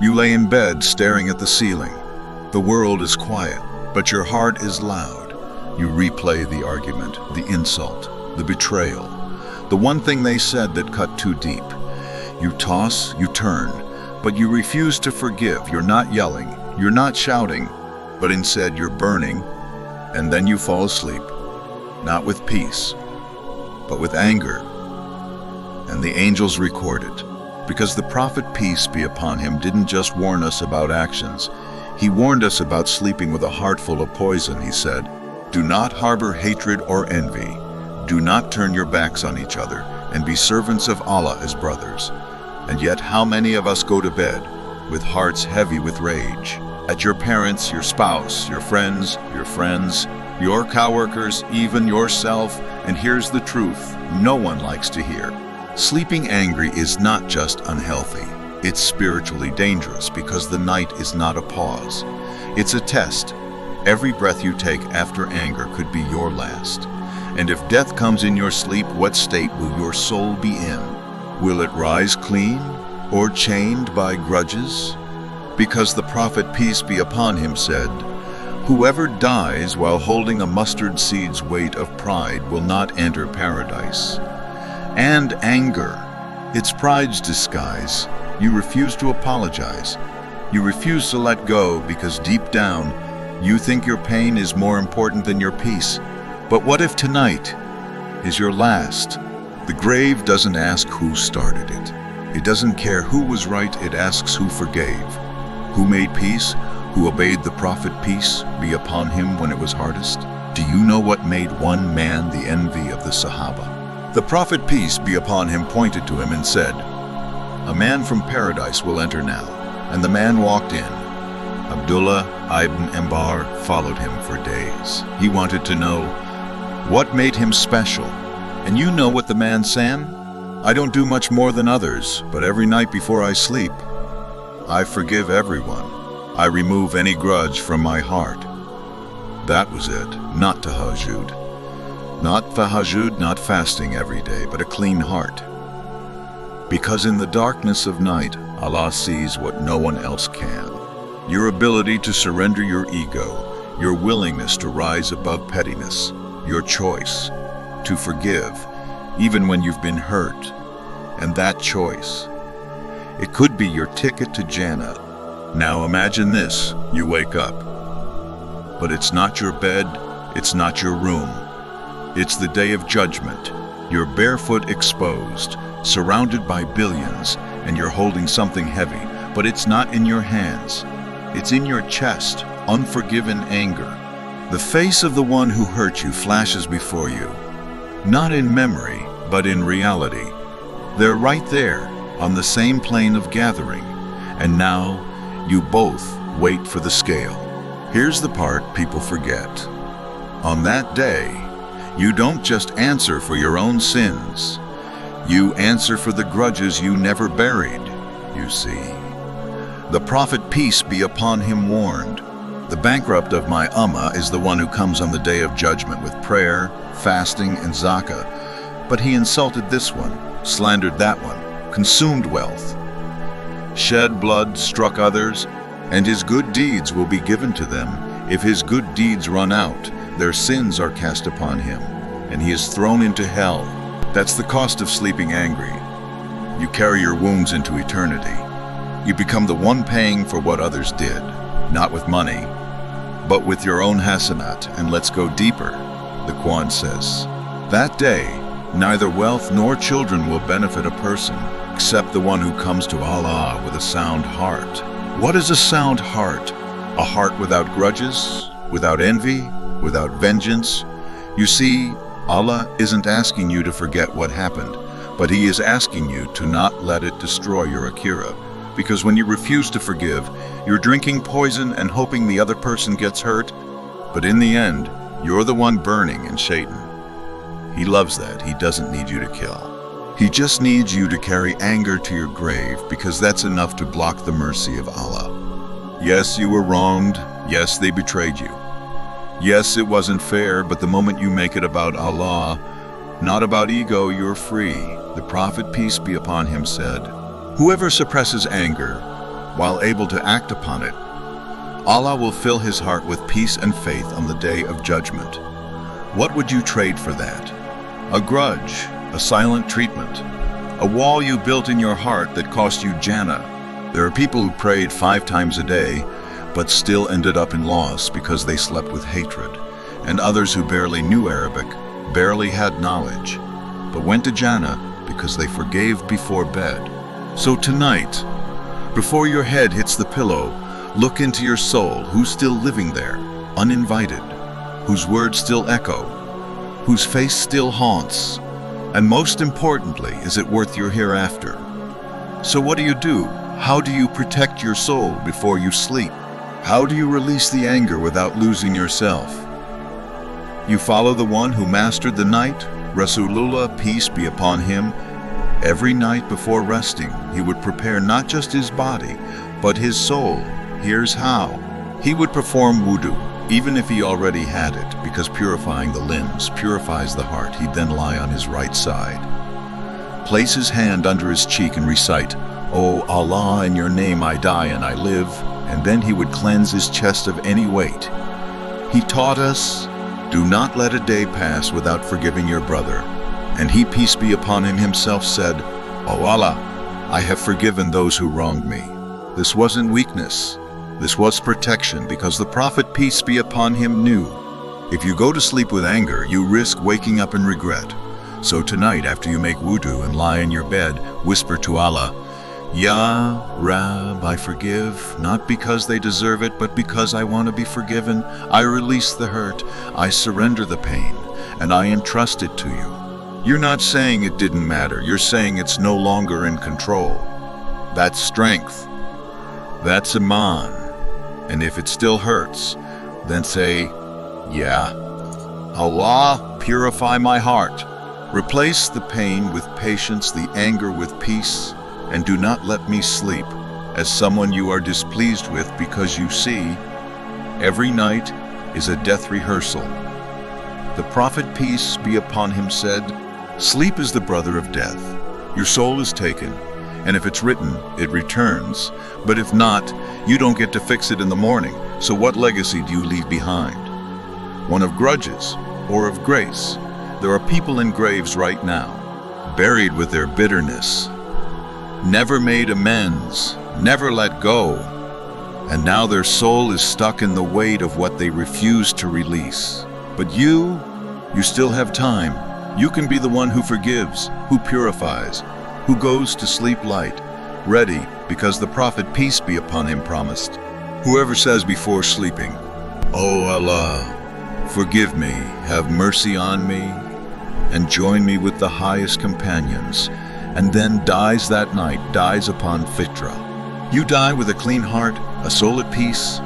You lay in bed staring at the ceiling. The world is quiet, but your heart is loud. You replay the argument, the insult, the betrayal, the one thing they said that cut too deep. You toss, you turn, but you refuse to forgive. You're not yelling, you're not shouting, but instead you're burning, and then you fall asleep, not with peace, but with anger. And the angels record it, because the prophet, peace be upon him, didn't just warn us about actions. He warned us about sleeping with a heart full of poison. He said, "Do not harbor hatred or envy. Do not turn your backs on each other, and be servants of Allah as brothers." And yet how many of us go to bed with hearts heavy with rage at your parents, your spouse, your friends, your coworkers, even yourself? And here's the truth no one likes to hear. Sleeping angry is not just unhealthy. It's spiritually dangerous because the night is not a pause. It's a test. Every breath you take after anger could be your last. And if death comes in your sleep, what state will your soul be in? Will it rise clean or chained by grudges? Because the prophet, peace be upon him, said, "Whoever dies while holding a mustard seed's weight of pride will not enter paradise." And anger, it's pride's disguise. You refuse to apologize. You refuse to let go because deep down, you think your pain is more important than your peace. But what if tonight is your last? The grave doesn't ask who started it. It doesn't care who was right, it asks who forgave. Who made peace? Who obeyed the prophet, peace be upon him, when it was hardest? Do you know what made one man the envy of the Sahaba? The prophet, peace be upon him, pointed to him and said, "A man from paradise will enter now." And the man walked in. Abdullah ibn Ambar followed him for days. He wanted to know what made him special. And you know what the man said? "I don't do much more than others, but every night before I sleep, I forgive everyone. I remove any grudge from my heart." That was it, not tahajjud. Not tahajjud, not fasting every day, but a clean heart. Because in the darkness of night, Allah sees what no one else can. Your ability to surrender your ego, your willingness to rise above pettiness, your choice to forgive, even when you've been hurt. And that choice, it could be your ticket to Jannah. Now imagine this, you wake up. But it's not your bed, it's not your room. It's the day of judgment. You're barefoot, exposed, surrounded by billions, and you're holding something heavy, but it's not in your hands. It's in your chest, unforgiven anger. The face of the one who hurt you flashes before you, not in memory, but in reality. They're right there, on the same plane of gathering, and now you both wait for the scale. Here's the part people forget. On that day, you don't just answer for your own sins. You answer for the grudges you never buried, you see. The prophet, peace be upon him, warned, "The bankrupt of my ummah is the one who comes on the day of judgment with prayer, fasting, and zakah." But he insulted this one, slandered that one, consumed wealth, shed blood, struck others, and his good deeds will be given to them. If his good deeds run out, their sins are cast upon him, and he is thrown into hell. That's the cost of sleeping angry. You carry your wounds into eternity. You become the one paying for what others did, not with money, but with your own hasanat. And let's go deeper. The Qur'an says, that day, neither wealth nor children will benefit a person, except the one who comes to Allah with a sound heart. What is a sound heart? A heart without grudges, without envy, without vengeance. You see, Allah isn't asking you to forget what happened, but He is asking you to not let it destroy your akhirah. Because when you refuse to forgive, you're drinking poison and hoping the other person gets hurt, but in the end, you're the one burning in Satan. He loves that. He doesn't need you to kill. He just needs you to carry anger to your grave, because that's enough to block the mercy of Allah. Yes, you were wronged. Yes, they betrayed you. Yes, it wasn't fair, but the moment you make it about Allah, not about ego, you're free. The Prophet, peace be upon him, said, "Whoever suppresses anger while able to act upon it, Allah will fill his heart with peace and faith on the day of judgment. What would you trade for that? A grudge, a silent treatment, a wall you built in your heart that cost you Jannah. There are people who prayed 5 times a day, but still ended up in loss because they slept with hatred, and others who barely knew Arabic, barely had knowledge, but went to Jannah because they forgave before bed. So tonight, before your head hits the pillow, look into your soul, who's still living there, uninvited, whose words still echo, whose face still haunts, and most importantly, is it worth your hereafter? So what do? How do you protect your soul before you sleep? How do you release the anger without losing yourself? You follow the one who mastered the night, Rasulullah, peace be upon him. Every night before resting, he would prepare not just his body, but his soul. Here's how. He would perform wudu, even if he already had it, because purifying the limbs purifies the heart. He'd then lie on his right side. Place his hand under his cheek and recite, "O Allah, in your name I die and I live," and then he would cleanse his chest of any weight. He taught us, do not let a day pass without forgiving your brother. And he, peace be upon him, himself said, "O Allah, I have forgiven those who wronged me." This wasn't weakness. This was protection, because the Prophet, peace be upon him, knew if you go to sleep with anger, you risk waking up in regret. So tonight, after you make wudu and lie in your bed, whisper to Allah, "Ya Rab, I forgive, not because they deserve it, but because I want to be forgiven. I release the hurt, I surrender the pain, and I entrust it to you." You're not saying it didn't matter, you're saying it's no longer in control. That's strength. That's Iman. And if it still hurts, then say, "Yeah, Allah, purify my heart." Replace the pain with patience, the anger with peace, and do not let me sleep as someone you are displeased with, because you see, every night is a death rehearsal. The Prophet, peace be upon him, said, "Sleep is the brother of death. Your soul is taken, and if it's written, it returns. But if not, you don't get to fix it in the morning. So what legacy do you leave behind? One of grudges or of grace? There are people in graves right now, buried with their bitterness, never made amends, never let go, and now their soul is stuck in the weight of what they refuse to release. But you still have time. You can be the one who forgives, who purifies, who goes to sleep light, ready, because the Prophet, peace be upon him, promised, whoever says before sleeping, "O Allah, forgive me, have mercy on me, and join me with the highest companions," and then dies that night, dies upon fitra. You die with a clean heart, a soul at peace.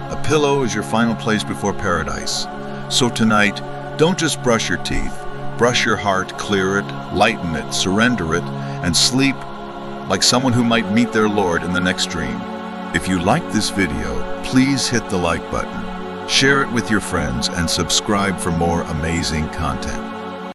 A pillow is your final place before paradise. So tonight, don't just brush your teeth. Brush your heart, clear it, lighten it, surrender it, and sleep like someone who might meet their Lord in the next dream. If you liked this video, please hit the like button, share it with your friends, and subscribe for more amazing content.